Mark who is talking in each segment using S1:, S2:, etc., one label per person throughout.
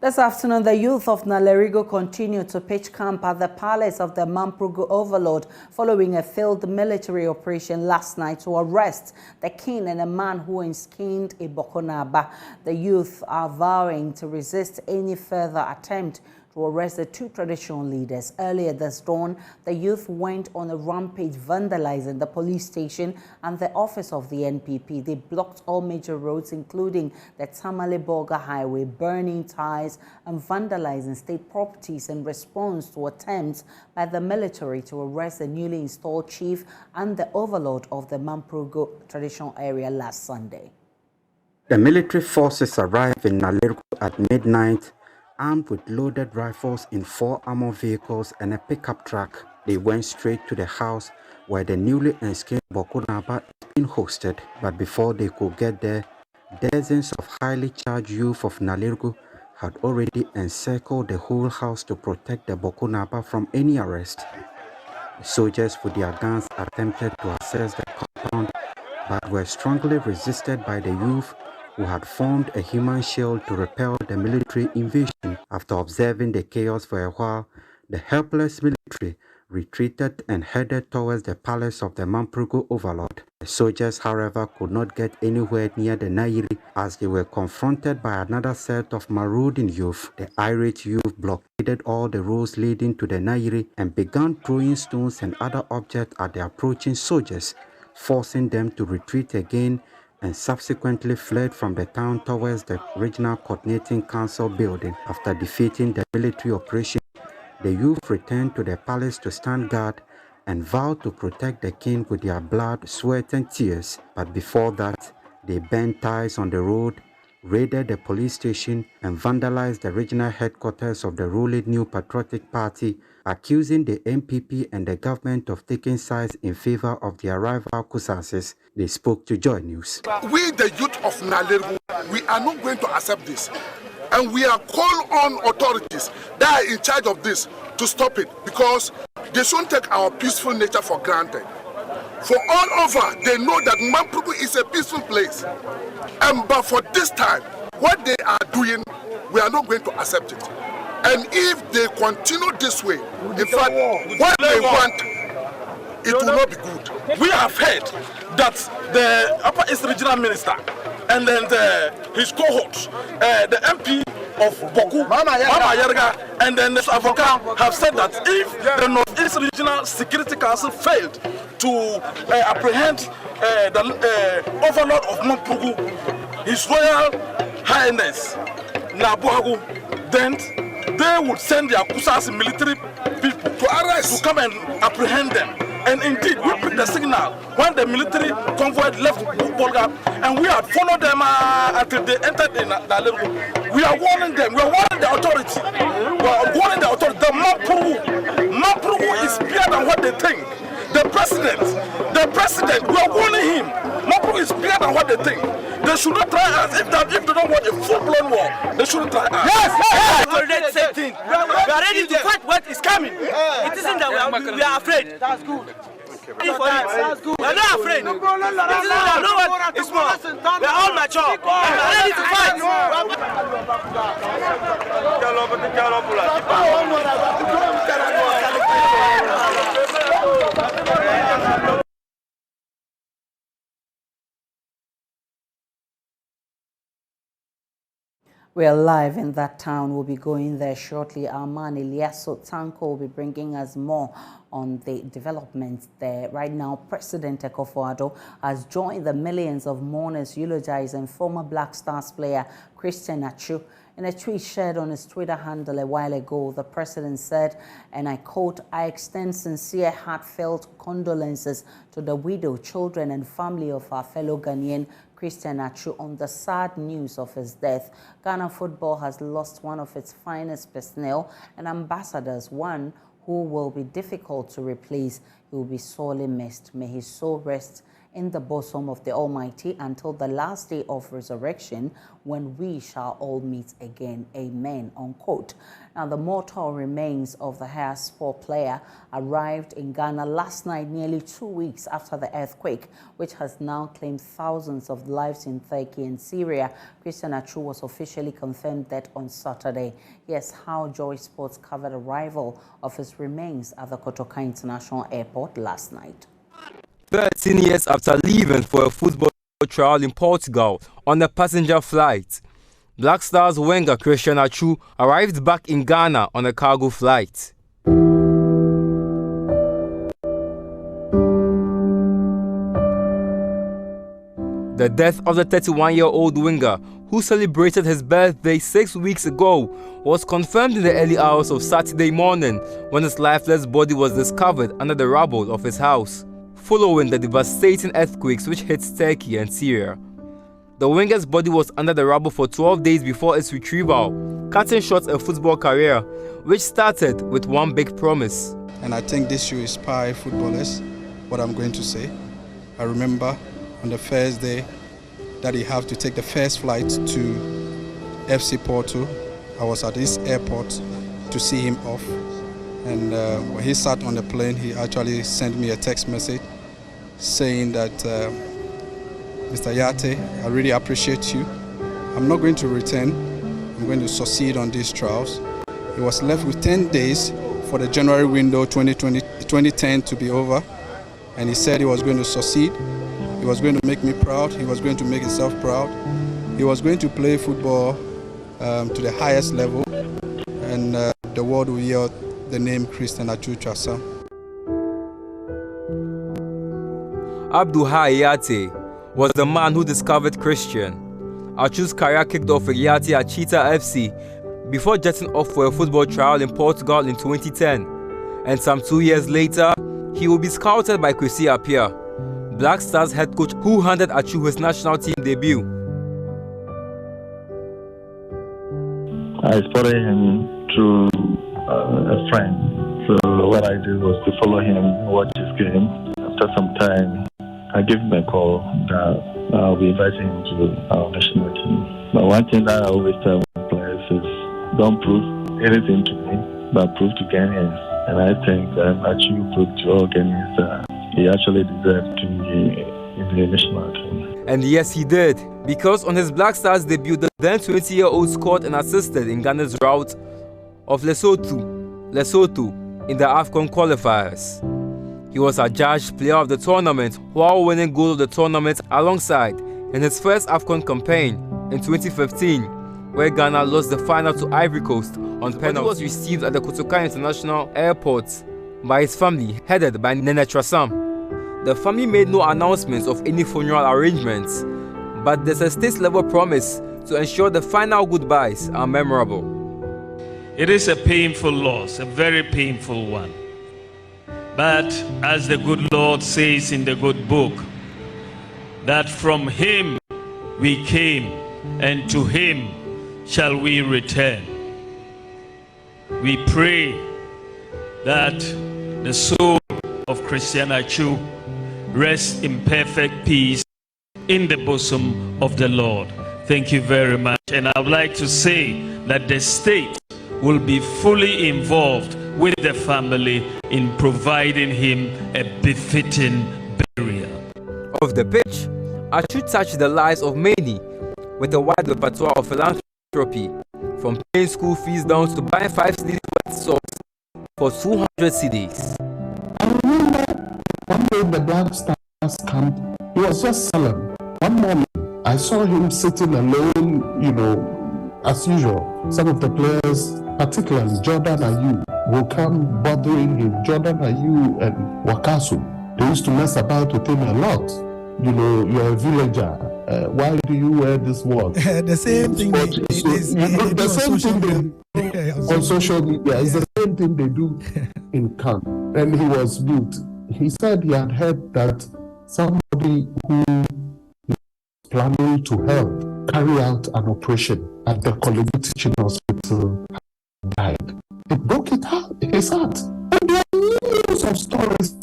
S1: This afternoon, the youth of Nalerigo continue to pitch camp at the palace of the Mamprugu overlord following a failed military operation last night to arrest the king and a man who enskined a Bokonaba. The youth are vowing to resist any further attempt to arrest the two traditional leaders. Earlier this dawn, the youth went on a rampage vandalizing the police station and the office of the NPP. They blocked all major roads, including the Tamale-Bolga Highway, burning ties and vandalizing state properties in response to attempts by the military to arrest the newly installed chief and the overlord of the Mamprugu traditional area last Sunday.
S2: The military forces arrived in Nalerigo at midnight, armed with loaded rifles in 4 armored vehicles and a pickup truck. They went straight to the house where the newly enskined Bokonaba is being hosted. But before they could get there, dozens of highly charged youth of Nalerigo had already encircled the whole house to protect the Bokonaba from any arrest. The soldiers with their guns attempted to access the compound, but were strongly resisted by the youth, who had formed a human shield to repel the military invasion. After observing the chaos for a while, the helpless military retreated and headed towards the palace of the Mamprugu overlord. The soldiers, however, could not get anywhere near the Nairi as they were confronted by another set of marauding youth. The irate youth blockaded all the roads leading to the Nairi and began throwing stones and other objects at the approaching soldiers, forcing them to retreat again, and subsequently fled from the town towards the Regional Coordinating Council building. After defeating the military operation, the youth returned to the palace to stand guard and vowed to protect the king with their blood, sweat and tears. But before that, they burned ties on the road, raided the police station and vandalized the regional headquarters of the ruling New Patriotic Party, accusing the NPP and the government of taking sides in favor of their rival Kusasis. They spoke to JoyNews.
S3: We, the youth of Nalerigo, we are not going to accept this. And we are calling on authorities that are in charge of this to stop it, because they shouldn't take our peaceful nature for granted. For all over, they know that Mamprugu is a peaceful place. But for this time, what they are doing, we are not going to accept it. And if they continue this way, in fact, what they want, it will not be good.
S4: We have heard that the Upper East Regional Minister and then his cohorts, the MP of Boku, Mama Yerga, and then the Avoka have said that if the Northeast Regional Security Council failed to apprehend the overlord of Mamprugu, His Royal Highness Nabuhagu, then they would send their Kusas military people to come and apprehend them. And indeed, we put the signal when the military convoy left Bolga, and we had followed them until they entered in Nalerigo. We are warning them. We are warning the authority. We are warning the authority. The Mamprugu is bigger than what they think. The president, we are warning him. Mamprugu is bigger than what they think. They should not try us. If they don't want a full-blown war, they shouldn't try us.
S5: Yes! Same thing. We are ready to fight what is coming. It isn't that we are afraid. That's good. We are not afraid. It isn't that no one is small. We are all mature. We are ready to fight.
S1: We are live in that town. We'll be going there shortly. Arman Eliaso Tanko will be bringing us more on the developments there. Right now, President Akufo-Addo has joined the millions of mourners eulogizing former Black Stars player Christian Atsu. In a tweet shared on his Twitter handle a while ago, the president said, and I quote, "I extend sincere, heartfelt condolences to the widow, children and family of our fellow Ghanaian Christian Atsu on the sad news of his death. Ghana football has lost one of its finest personnel and ambassadors, one who will be difficult to replace. He will be sorely missed. May his soul rest in the bosom of the Almighty until the last day of resurrection, when we shall all meet again. Amen. Unquote. Now, the mortal remains of the hair sport player arrived in Ghana last night, nearly 2 weeks after the earthquake, which has now claimed thousands of lives in Turkey and Syria. Christian Atsu was officially confirmed dead on Saturday. Here's how Joy Sports covered arrival of his remains at the Kotoka International Airport last night.
S6: 13 years after leaving for a football trial in Portugal on a passenger flight, Black Stars winger Christian Atsu arrived back in Ghana on a cargo flight. The death of the 31-year-old winger, who celebrated his birthday 6 weeks ago, was confirmed in the early hours of Saturday morning when his lifeless body was discovered under the rubble of his house, following the devastating earthquakes which hit Turkey and Syria. The winger's body was under the rubble for 12 days before its retrieval, cutting short a football career which started with one big promise.
S7: And I think this should inspire footballers, what I'm going to say. I remember on the first day that he had to take the first flight to FC Porto. I was at this airport to see him off. And when he sat on the plane, he actually sent me a text message saying that, Mr. Yate, I really appreciate you. I'm not going to return. I'm going to succeed on these trials. He was left with 10 days for the January window 2010 to be over. And he said he was going to succeed. He was going to make me proud. He was going to make himself proud. He was going to play football to the highest level. And the world will hear the name Christian Atsu.
S6: Abdul Hayate was the man who discovered Christian. Atsu's career kicked off with Yate at Cheetah FC before jetting off for a football trial in Portugal in 2010. And some 2 years later, he will be scouted by Kwesi Appiah, Black Stars head coach who handed Atsu his national team debut.
S8: I spotted him through a friend. So what I did was to follow him, watch his game. After some time, I gave him a call that I'll be inviting him to our national team. But one thing that I always tell players is don't prove anything to me, but prove to Ghanaians. And I think Atsu proved to all Ghanaians that he actually deserved to be in the national team.
S6: And yes, he did, because on his Black Stars debut, the then 20-year-old scored and assisted in Ghana's rout of Lesotho in the AFCON qualifiers. He was adjudged player of the tournament while winning goal of the tournament alongside in his first AFCON campaign in 2015, where Ghana lost the final to Ivory Coast on penalty. He was received at the Kotoka International Airport by his family, headed by Nene Trasam. The family made no announcements of any funeral arrangements, but there's a state-level promise to ensure the final goodbyes are memorable.
S9: It is a painful loss, a very painful one. But as the good Lord says in the good book, that from him we came and to him shall we return. We pray that the soul of Christian Atsu rests in perfect peace in the bosom of the Lord. Thank you very much. And I would like to say that the state will be fully involved with the family in providing him a befitting burial.
S6: Off the pitch, Atsu touched the lives of many with a wide repertoire of philanthropy, from paying school fees down to buying 5 cedis worth socks for 200 cedis.
S10: I remember one day in the Black Stars camp, he was just solemn. One morning, I saw him sitting alone, as usual. Some of the players, particularly Jordan Ayew, will come bothering him. Jordan Ayew and Wakasu, they used to mess about with him a lot. You're a villager. Why do you wear this watch?
S11: The same thing they do
S10: on social media. It's the same thing they do in camp. And he was mute. He said he had heard that somebody who was planning to help carry out an operation at the Kolegu Teaching Hospital died. It broke his heart. And there are millions of stories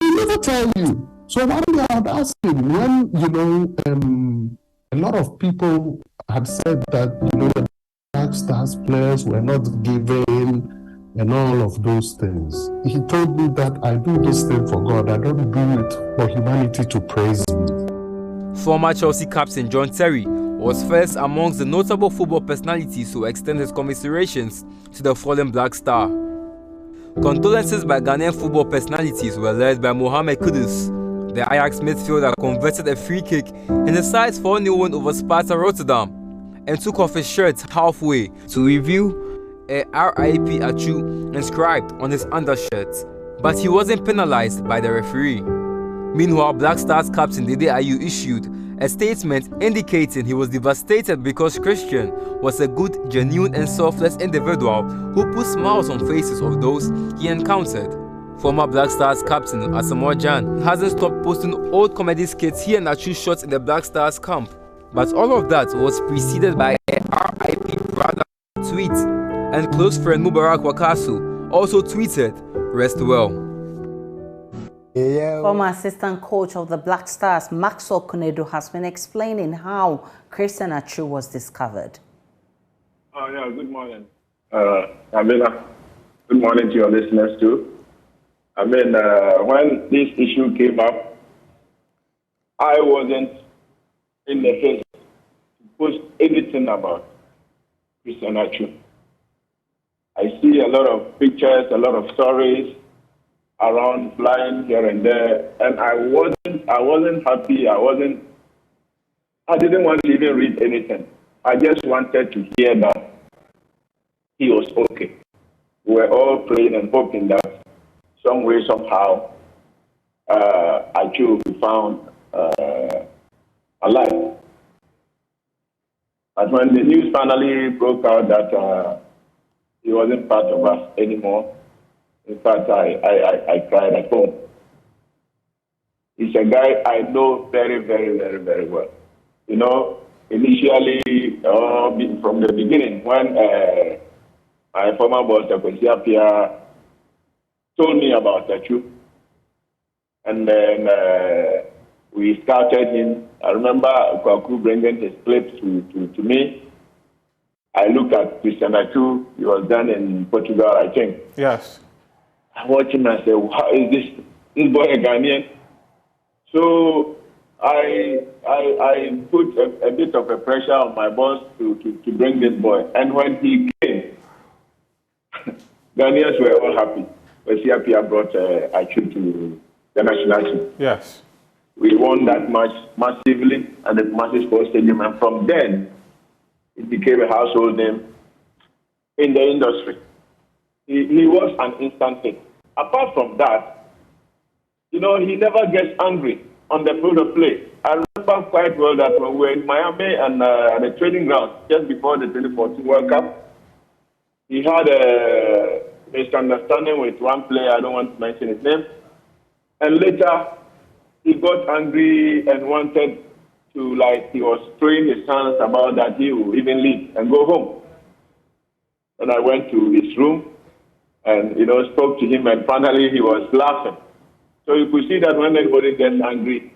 S10: he never tell you. So one day I would ask him, when, you know, a lot of people had said that, you know, the Black Stars players were not giving and all of those things. He told me that I do this thing for God. I don't do it for humanity to praise me.
S6: Former Chelsea captain John Terry was first amongst the notable football personalities to extend his commiserations to the fallen Black Star. Condolences by Ghanaian football personalities were led by Mohamed Kudus, the Ajax midfielder converted a free kick in the side's 4-0 win over Sparta Rotterdam and took off his shirt halfway to reveal a RIP Atsu inscribed on his undershirt, but he wasn't penalized by the referee. Meanwhile, Black Stars captain Midday issued a statement indicating he was devastated because Christian was a good, genuine and selfless individual who put smiles on faces of those he encountered. Former Black Stars captain Asamoah Gyan hasn't stopped posting old comedy skits he and Atsu shot in the Black Stars camp, but all of that was preceded by a RIP brother tweet, and close friend Mubarak Wakasu also tweeted, "Rest well."
S1: Former assistant coach of the Black Stars, Maxwell Kunedu, has been explaining how Christian Atsu was discovered.
S11: Oh, yeah, good morning. Amina, good morning to your listeners too. I mean, when this issue came up, I wasn't in the face to post anything about Christian Atsu. I see a lot of pictures, a lot of stories around flying here and there, and I wasn't happy. I didn't want to even read anything. I just wanted to hear that he was okay. We were all praying and hoping that some way, somehow, Atsu will be found alive. But when the news finally broke out that he wasn't part of us anymore, in fact, I cried at home. He's a guy I know very, very, very, very well. You know, initially, from the beginning, when my former boss, Aisha, told me about Atsu, and then we scouted him. I remember Kwaku bringing his clips to me. I looked at Christian Atsu. He was done in Portugal, I think.
S12: Yes.
S11: I watched him and I said, "How is this boy a Ghanaian?" So I put a bit of a pressure on my boss to bring this boy. And when he came, Ghanaians were all happy. Aisha brought Atsu to the national team.
S12: Yes.
S11: We won that match massively at the Massive Sports Stadium, and from then, it became a household name in the industry. He was an instant hit. Apart from that, you know, he never gets angry on the field of play. I remember quite well that when we were in Miami and at the training ground just before the 2014 World Cup, he had a misunderstanding with one player. I don't want to mention his name. And later, he got angry and wanted to, like, he was throwing his hands about that he would even leave and go home. And I went to his room and, you know, spoke to him, and finally he was laughing. So you could see that when anybody gets angry,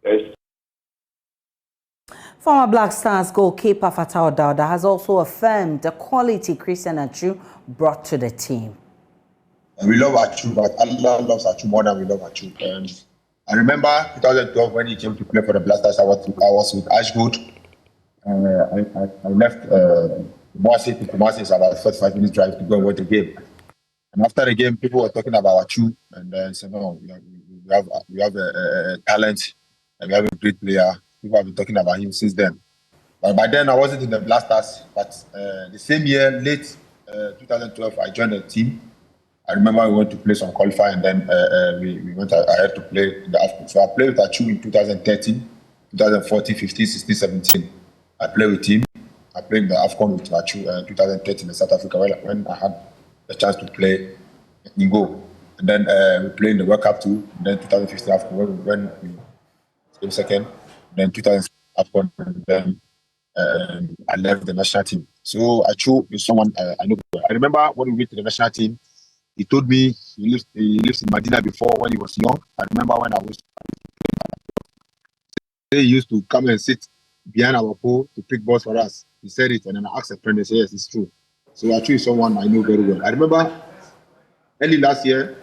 S11: there's...
S1: Former Black Stars goalkeeper Fatau Dauda has also affirmed the quality Christian Atsu brought to the team.
S13: We love Atsu, but Allah loves Atsu more than we love Atsu. I remember 2012 when he came to play for the Black Stars. I was with Ashwood. I left Kumasi to Kumasi, about 45 minutes drive to go and watch the game. And after the game, people were talking about Atsu, and then said, "No, we have a talent, and we have a great player." People have been talking about him since then. But by then, I wasn't in the Black Stars. But the same year, late 2012, I joined the team. I remember we went to play some qualifying, and then we went ahead to play in the AFCON. So I played with Atsu in 2013, 2014, 15, 16, 17. I played with him. I played in the AFCON with Atsu in 2013 in South Africa when I had the chance to play in Go. And then we played in the World Cup too. And then 2015 AFCON when we came second. Then 2000 AFCON, and then I left the national team. So Atsu is someone I know. I remember when we went to the national team, he told me he lived in Medina before when he was young. I remember when I was say he used to come and sit behind our pole to pick balls for us. He said it, and then I asked a friend, and said, yes, it's true. So Atsu is someone I know very well. I remember early last year,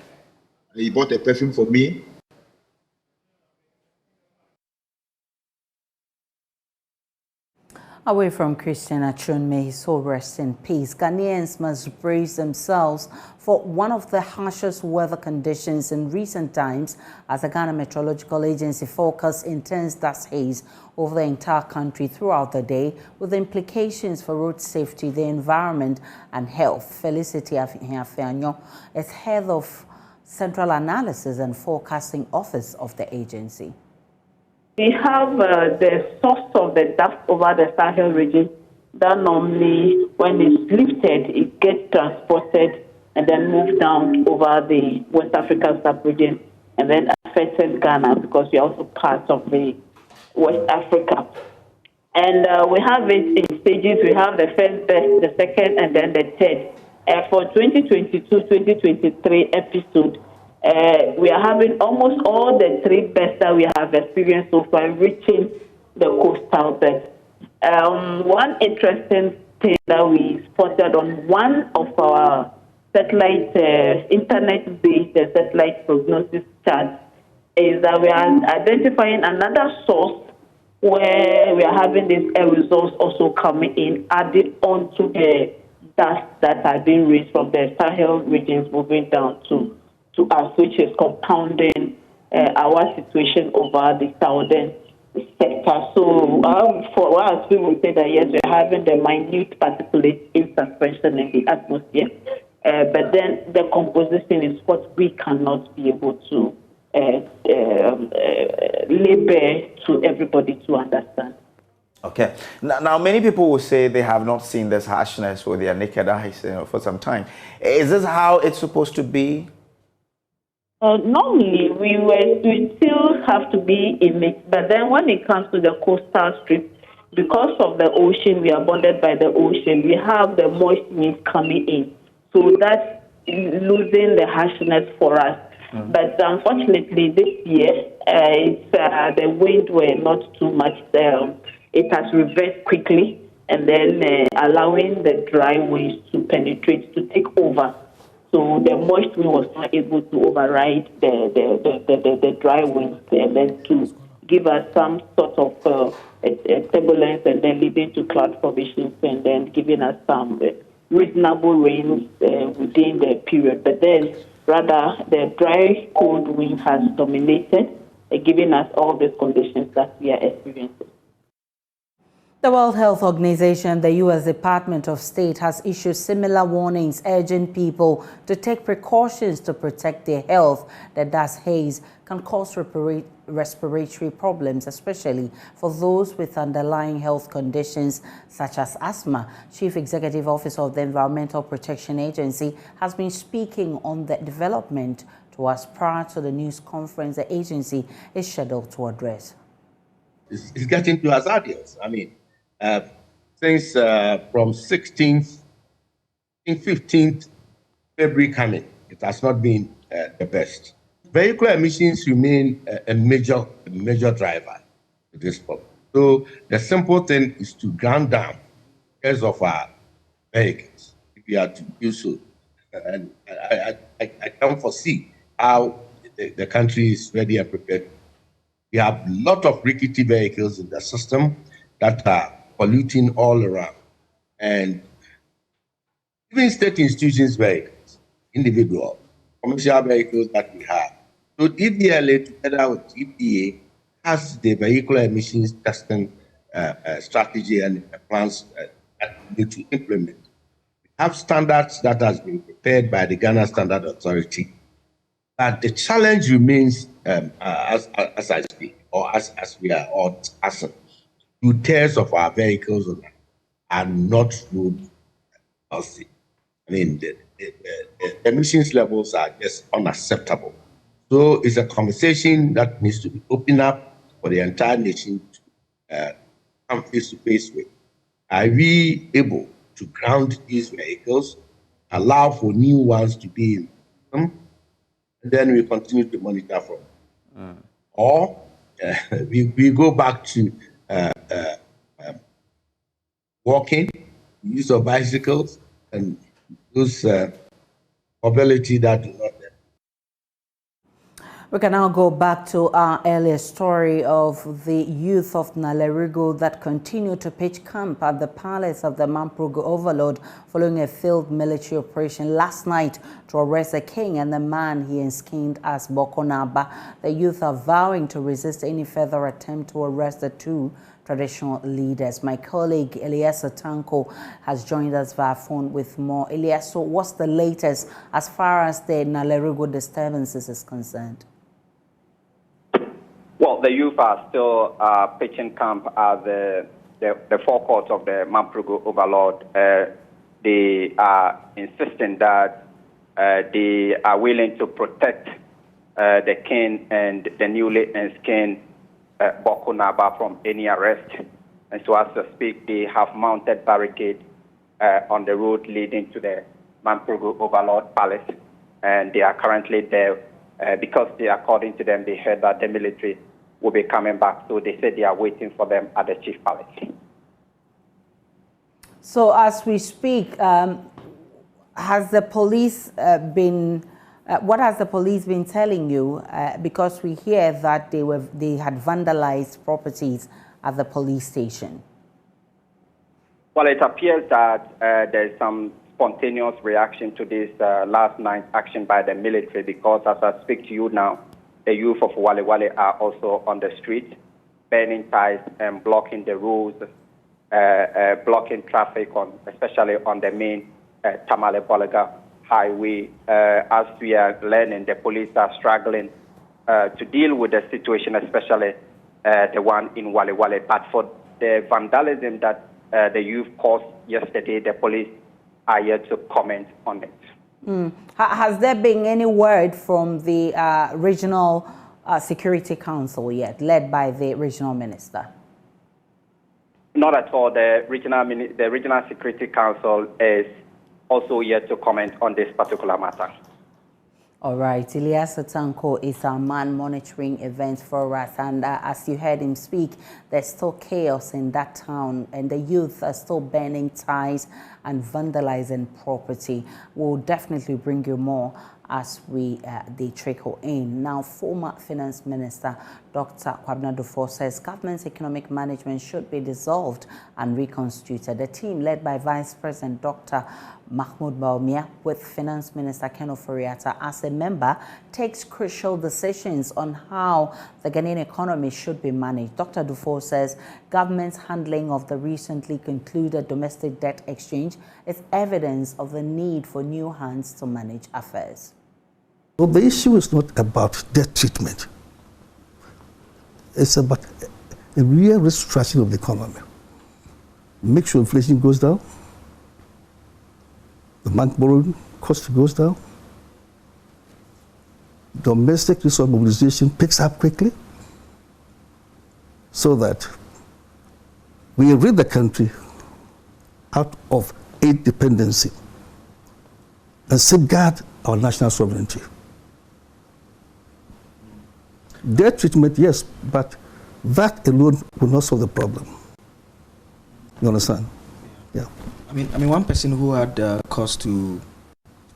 S13: he bought a perfume for me.
S1: Away from Christian Achun, may his soul rest in peace. Ghanaians must brace themselves for one of the harshest weather conditions in recent times as the Ghana Meteorological Agency forecasts intense dust haze over the entire country throughout the day, with implications for road safety, the environment, and health. Felicity Afianyo is head of Central Analysis and Forecasting Office of the agency.
S12: We have the source of the dust over the Sahel region that normally, when it's lifted, it gets transported and then moved down over the West African sub-region and then affected Ghana because we are also part of the West Africa. And we have it in stages. We have the first best, the second, and then the third. For 2022-2023 episode, we are having almost all the three best that we have experienced so far reaching the coastal belt. One interesting thing that we spotted on one of our satellite, internet-based satellite prognosis charts is that we are identifying another source where we are having these air results also coming in, added onto the dust that are being raised from the Sahel regions moving down to us, which is compounding our situation over the southern sector. So for us, we will say that yes, we're having the minute particulate in suspension in the atmosphere, but then the composition is what we cannot be able to label to everybody to understand.
S14: Okay. Now, many people will say they have not seen this harshness with their naked eyes for some time. Is this how it's supposed to be?
S12: Normally, we still have to be in mix, but then when it comes to the coastal strip, because of the ocean, we are bonded by the ocean, we have the moist winds coming in. So that's losing the harshness for us. But unfortunately, this year, the wind were not too much. It has reversed quickly, and then allowing the dry winds to penetrate, to take over. So the moist wind was not able to override the dry winds, and then to give us some sort of turbulence, and then leading to cloud formations, and then giving us some reasonable rains within the period. But then, rather, the dry, cold wind has dominated, giving us all these conditions that we are experiencing.
S1: The World Health Organization, the U.S. Department of State, has issued similar warnings urging people to take precautions to protect their health. The dust haze can cause respiratory problems, especially for those with underlying health conditions such as asthma. Chief Executive Officer of the Environmental Protection Agency has been speaking on the development to us prior to the news conference the agency is scheduled to address.
S15: It's getting to hazardous. I mean, since from 16th, 15th February coming, it has not been the best. Vehicle emissions remain a major driver to this problem. So the simple thing is to ground down because of our vehicles, if we are to do so. And I can't foresee how the country is ready and prepared. We have a lot of rickety vehicles in the system that are polluting all around. And even state institutions' vehicles, individual, commercial vehicles that we have. So DVLA together with EPA has the vehicle emissions testing strategy and plans that we need to implement. We have standards that has been prepared by the Ghana Standard Authority. But the challenge remains, as I speak, or as we are all discussing, 2/3 of our vehicles are not road healthy. I mean, the emissions levels are just unacceptable. So it's a conversation that needs to be opened up for the entire nation to come face to face with. Are we able to ground these vehicles, allow for new ones to be in them, and then we continue to monitor from? Or we go back to walking, use of bicycles, and those mobility that do not.
S1: We can now go back to our earlier story of the youth of Nalerigo that continue to pitch camp at the palace of the Mamprugu overlord following a failed military operation last night to arrest the king and the man he enskined as Bokonaba. The youth are vowing to resist any further attempt to arrest the two traditional leaders. My colleague Eliasa Tanko has joined us via phone with more. Eliasa, what's the latest as far as the Nalerigo disturbances is concerned?
S16: Well, the youth are still pitching camp at the forecourt of the Mamprugu overlord. They are insisting that they are willing to protect the king and the newly enskined Bokonaba from any arrest. And so as to speak, they have mounted barricades on the road leading to the Mamprugu overlord palace. And they are currently there because according to them, they heard that the military will be coming back. So they said they are waiting for them at the chief palace.
S1: So as we speak, has the police what has the police been telling you? Because we hear that they had vandalized properties at the police station.
S16: Well, it appears that there's some spontaneous reaction to this last night's action by the military, because as I speak to you now, the youth of Wale Wale are also on the street, burning ties and blocking the roads, blocking traffic, especially on the main Tamale-Bolaga highway. As we are learning, the police are struggling to deal with the situation, especially the one in Wale Wale. But for the vandalism that the youth caused yesterday, the police are yet to comment on it.
S1: Has there been any word from the regional security council yet, led by the regional minister?
S16: Not at all. The regional security council is also yet to comment on this particular matter.
S1: All right, Eliasa Tanko is our man monitoring events for us, and as you heard him speak, there's still chaos in that town, and the youth are still burning ties and vandalizing property. We'll definitely bring you more as they trickle in. Now, former Finance Minister Dr. Kwabena Dufo says government's economic management should be dissolved and reconstituted. The team, led by Vice President Dr. Mahmoud Baumia, with Finance Minister Ken Ofori-Atta as a member, takes crucial decisions on how the Ghanaian economy should be managed. Dr. Dufo says government's handling of the recently concluded domestic debt exchange is evidence of the need for new hands to manage affairs.
S17: So the issue is not about debt treatment. It's about a real restructuring of the economy. Make sure inflation goes down, the bank borrowing cost goes down, domestic resource mobilization picks up quickly, so that we rid the country out of aid dependency and safeguard our national sovereignty. Debt treatment, yes, but that alone will not solve the problem. You understand? Yeah.
S18: I mean, one person who had cause to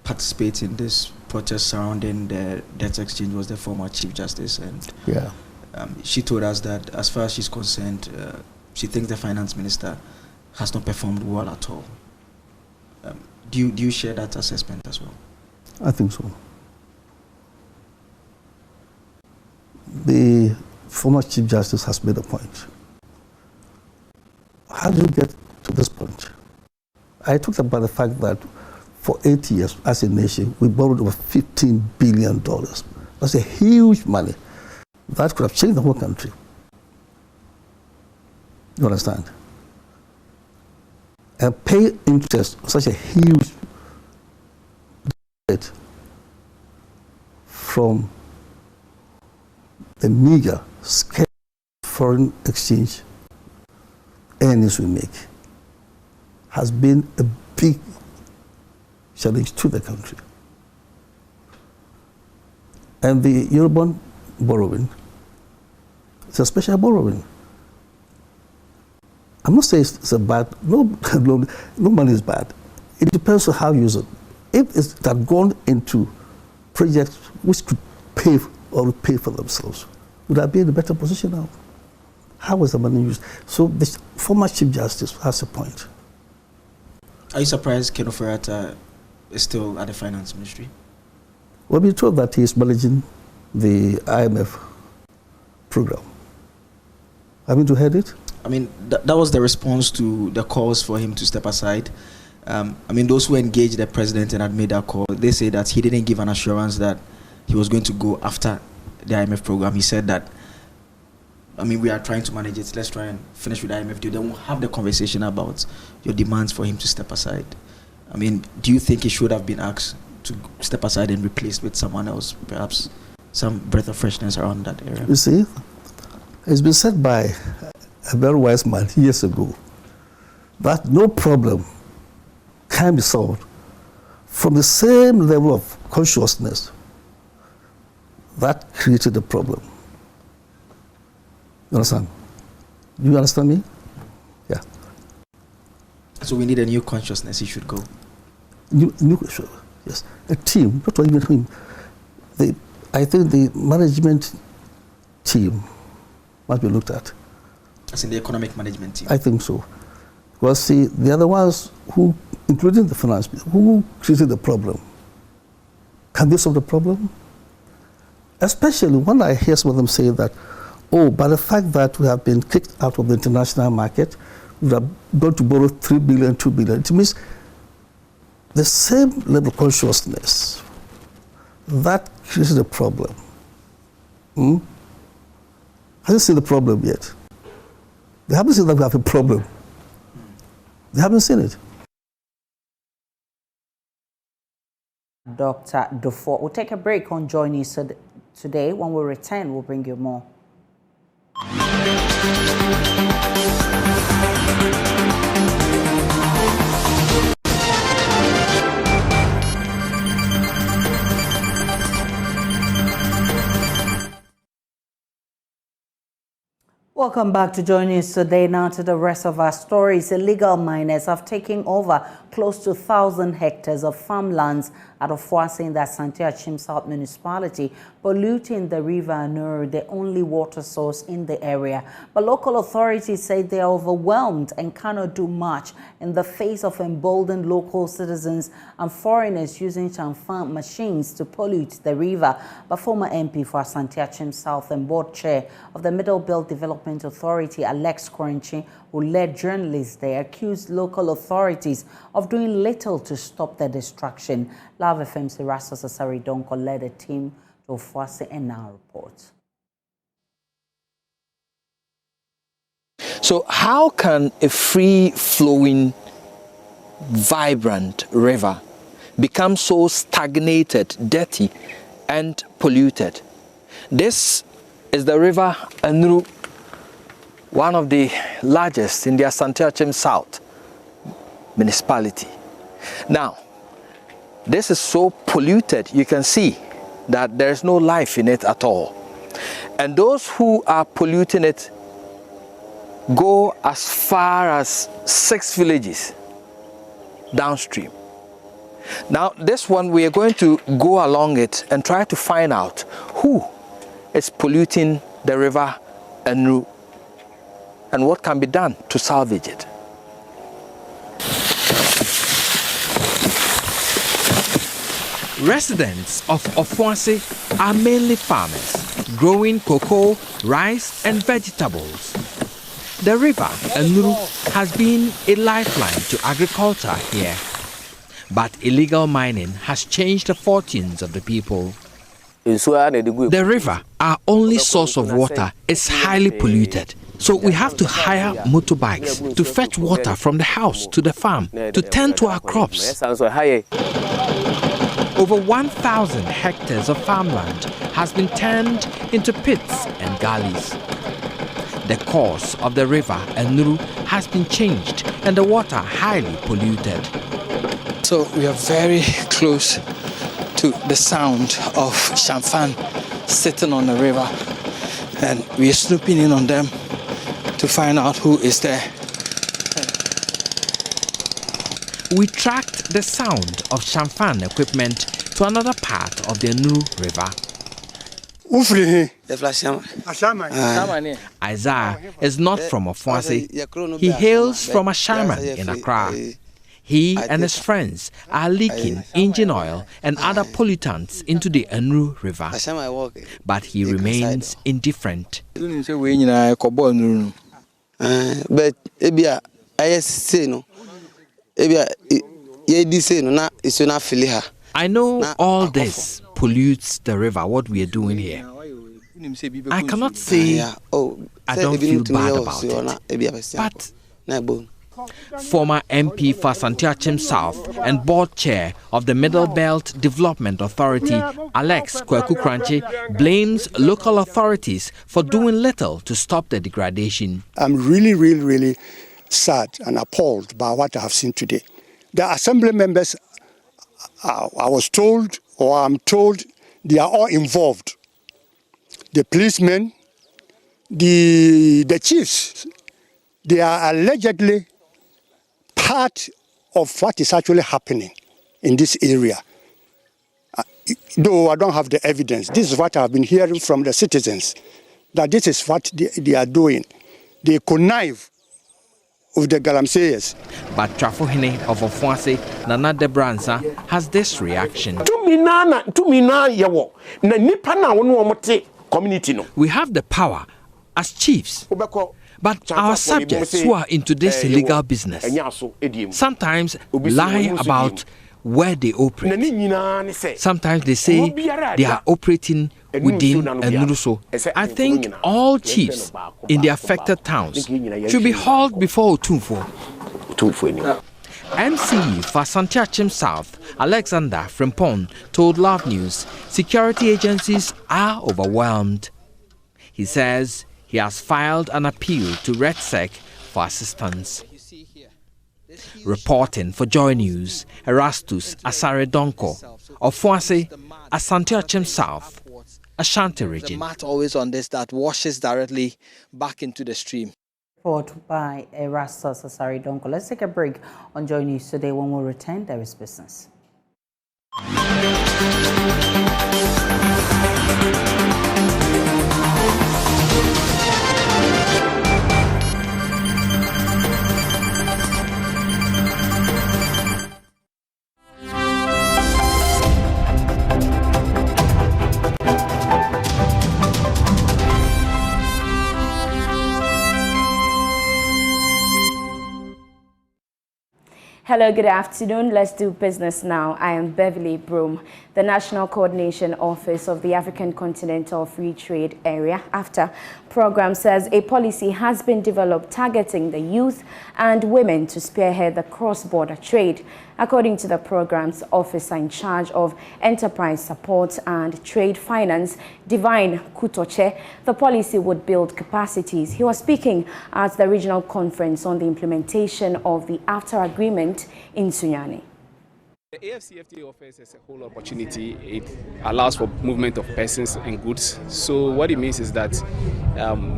S18: participate in this protest surrounding the debt exchange was the former Chief Justice, and
S17: yeah,
S18: she told us that, as far as she's concerned, she thinks the Finance Minister has not performed well at all. Do you share that assessment as well?
S17: I think so. The former Chief Justice has made a point. How did we get to this point? I talked about the fact that for 8 years, as a nation, we borrowed over $15 billion. That's a huge money. That could have changed the whole country. You understand? And pay interest on such a huge debt from the meager, scarce foreign exchange earnings we make has been a big challenge to the country. And the Eurobond borrowing It's a special borrowing. I'm not saying it's a bad, no money is bad. It depends on how you use it. If it had gone into projects which could pay for themselves, would I be in a better position now? How was the money used? So the former Chief Justice has a point.
S18: Are you surprised Ken Ofori-Atta is still at the Finance Ministry?
S17: Well, we're told that he is managing the IMF program. Haven't you heard it?
S18: I mean, that was the response to the calls for him to step aside. I mean, those who engaged the president and had made that call, they say that he didn't give an assurance that he was going to go after the IMF program. He said that, I mean, we are trying to manage it. Let's try and finish with the IMF deal. Then we'll have the conversation about your demands for him to step aside. I mean, do you think he should have been asked to step aside and replaced with someone else, perhaps some breath of freshness around that area?
S17: You see, it's been said by a very wise man years ago that no problem can be solved from the same level of consciousness that created the problem. You understand? Do you understand me? Yeah.
S18: So we need a new consciousness. He should go.
S17: Yes. A team, not even him. I think the management team must be looked at.
S18: As in the economic management team?
S17: I think so. Because see, the other ones who, including the finance, who created the problem, can they solve the problem? Especially when I hear some of them say that, oh, by the fact that we have been kicked out of the international market, we have gone to borrow 3 billion, 2 billion. It means the same level of consciousness that created the problem. Hasn't seen the problem yet. They haven't seen that we have a problem. They haven't seen it.
S1: Dr. Dufour. We'll take a break on JoyNews today. When we return, we'll bring you more. Welcome back to JoyNews today. Now to the rest of our stories. Illegal miners have taken over close to 1,000 hectares of farmlands at Ofuase in the Asante Achim South Municipality, polluting the river Anuru, the only water source in the area. But local authorities say they are overwhelmed and cannot do much in the face of emboldened local citizens and foreigners using Chanfan machines to pollute the river. But former MP for Asante Achim South and board chair of the Middle Belt Development Authority, Alex Korenchi, who led journalists there, accused local authorities of doing little to stop the destruction. Love FM's Rasta Sasari Donko led a team to Ofuase and now reports.
S19: So how can a free-flowing, vibrant river become so stagnated, dirty, and polluted? This is the river Anuru, one of the largest in the Asante Achim South municipality. Now, this is so polluted, you can see that there's no life in it at all. And those who are polluting it go as far as 6 villages downstream. Now, this one, we are going to go along it and try to find out who is polluting the river Anuru and what can be done to salvage it.
S6: Residents of Ofuase are mainly farmers, growing cocoa, rice and vegetables. The river Anuru has been a lifeline to agriculture here, but illegal mining has changed the fortunes of the people. The river, our only source of water, is highly polluted. So we have to hire motorbikes to fetch water from the house to the farm to tend to our crops. Over 1,000 hectares of farmland has been turned into pits and gullies. The course of the river Anuru has been changed and the water highly polluted.
S19: So we are very close to the sound of Chanfan sitting on the river.
S20: and we are snooping in on them to find out who is there.
S19: We tracked the sound of champagne equipment to another part of the Nru River. Isaiah is not from Ofuase. He hails from a shaman in Accra. He and his friends are leaking engine oil and other pollutants into the Nru River. But he remains indifferent. I know all this pollutes the river, what we are doing here. I cannot say I don't feel bad about it. But former MP for Santiachim South and board chair of the Middle Belt Development Authority, Alex Kwekukranche, blames local authorities for doing little to stop the degradation.
S21: I'm really sad and appalled by what I have seen today. The assembly members, I was told, or I'm told, they are all involved. The policemen, the chiefs, they are allegedly part of what is actually happening in this area. Though I don't have the evidence, this is what I've been hearing from the citizens, that this is what they are doing. They connive with the galamseyers.
S19: But Trafohene of Ofuase, Nana Debranza, has this reaction. We have the power as chiefs, but our subjects who are into this illegal business sometimes lie about where they operate. Sometimes they say they are operating within Nruso. I think all chiefs in the affected towns should be hauled before Otumfo. MC for Santiachim South, Alexander Frimpong, told Love News security agencies are overwhelmed. He says he has filed an appeal to RedSec for assistance. Reporting for JoyNews, Erastus Asaredonko of Ofuase, Santiachim South, Ashanti region.
S20: The mat always on this that washes directly back into the stream.
S1: Report by Erastus Asaredonko. Let's take a break on JoyNews today. When we return, there is business.
S22: Hello, good afternoon. Let's do business now. I am Beverly Broom. The National Coordination Office of the African Continental Free Trade Area, AFTA program, says a policy has been developed targeting the youth and women to spearhead the cross-border trade. According to the program's officer in charge of enterprise support and trade finance, Divine Kutoche, the policy would build capacities. He was speaking at the regional conference on the implementation of the AFTA agreement in Sunyani.
S23: The AFCFTA offers us a whole opportunity. It allows for movement of persons and goods. So what it means is that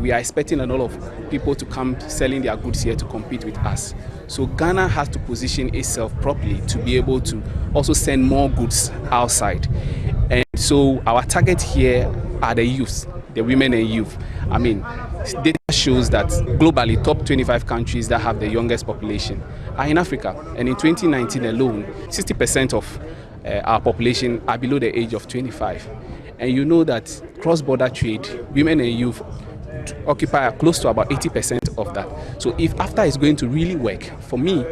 S23: we are expecting a lot of people to come selling their goods here to compete with us. So Ghana has to position itself properly to be able to also send more goods outside. And so our target here are the youth, the women and youth. I mean, data shows that globally, top 25 countries that have the youngest population are in Africa. And in 2019 alone, 60% of our population are below the age of 25. And you know that cross-border trade, women and youth occupy close to about 80% of that. So if AFTA is going to really work, for me,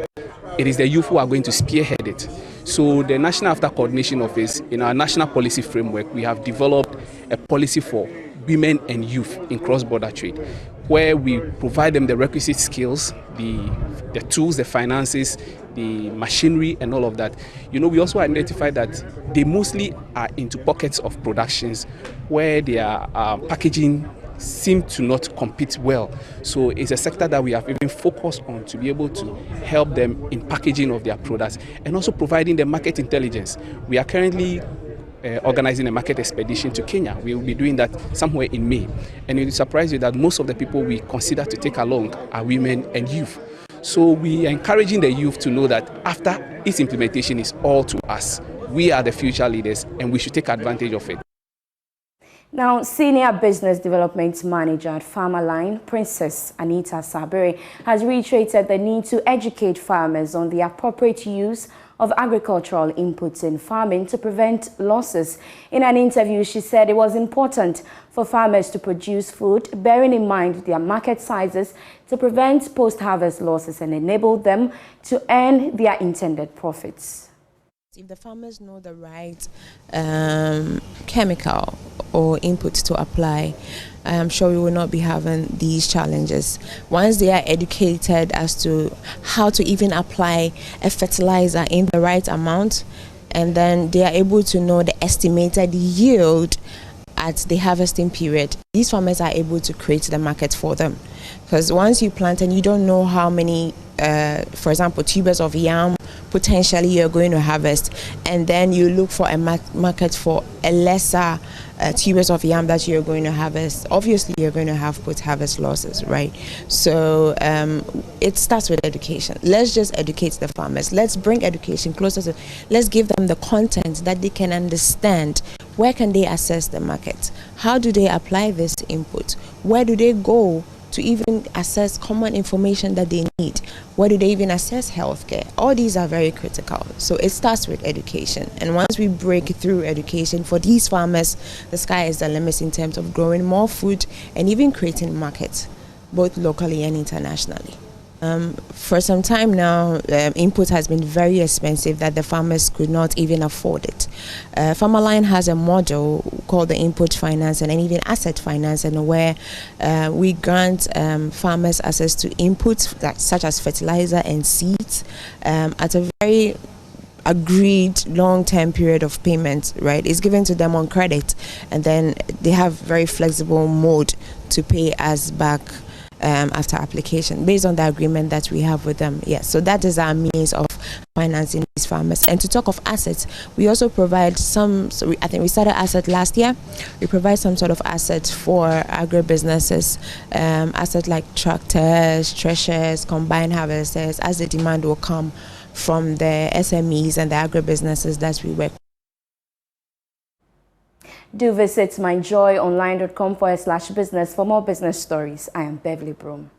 S23: it is the youth who are going to spearhead it. So the National AFTA Coordination Office, in our national policy framework, we have developed a policy for women and youth in cross-border trade, where we provide them the requisite skills, the tools, the finances, the machinery and all of that. You know, we also identify that they mostly are into pockets of productions where their packaging seem to not compete well. So it's a sector that we have even focused on to be able to help them in packaging of their products and also providing them market intelligence. We are currently organizing a market expedition to Kenya. We will be doing that somewhere in May. And it will surprise you that most of the people we consider to take along are women and youth. So we are encouraging the youth to know that after its implementation is all to us. We are the future leaders and we should take advantage of it.
S22: Now, Senior Business Development Manager at Farmerline, Princess Anita Sabere, has reiterated the need to educate farmers on the appropriate use of agricultural inputs in farming to prevent losses. In an interview, she said it was important for farmers to produce food, bearing in mind their market sizes, to prevent post-harvest losses and enable them to earn their intended profits.
S2: If the farmers know the right chemical or input to apply, I am sure we will not be having these challenges. Once they are educated as to how to even apply a fertilizer in the right amount, and then they are able to know the estimated yield at the harvesting period, these farmers are able to create the market for them. Because once you plant and you don't know how many, for example, tubers of yam potentially you're going to harvest, and then you look for a market for a lesser tubers of yam that you're going to harvest, obviously you're going to have post-harvest losses, right? So it starts with education. Let's just educate the farmers. Let's bring education closer to, let's give them the content that they can understand. Where can they access the market? How do they apply this input? Where do they go to even access common information that they need? Where do they even access healthcare? All these are very critical. So it starts with education. And once we break through education for these farmers, the sky is the limit in terms of growing more food and even creating markets, both locally and internationally. For some time now, input has been very expensive that the farmers could not even afford it. Farmerline has a model called the input finance and even asset finance, and where we grant farmers access to inputs such as fertilizer and seeds at a very agreed long-term period of payment, right? It's given to them on credit, and then they have very flexible mode to pay us back after application based on the agreement that we have with them. Yes, so that is our means of financing these farmers. And to talk of assets, we also provide some, I think we started asset last year. We provide some sort of assets for agribusinesses, assets like tractors, threshers, combine harvesters, as the demand will come from the SMEs and the agribusinesses that we work with.
S22: Do visit myjoyonline.com/business for more business stories. I am Beverly Broom.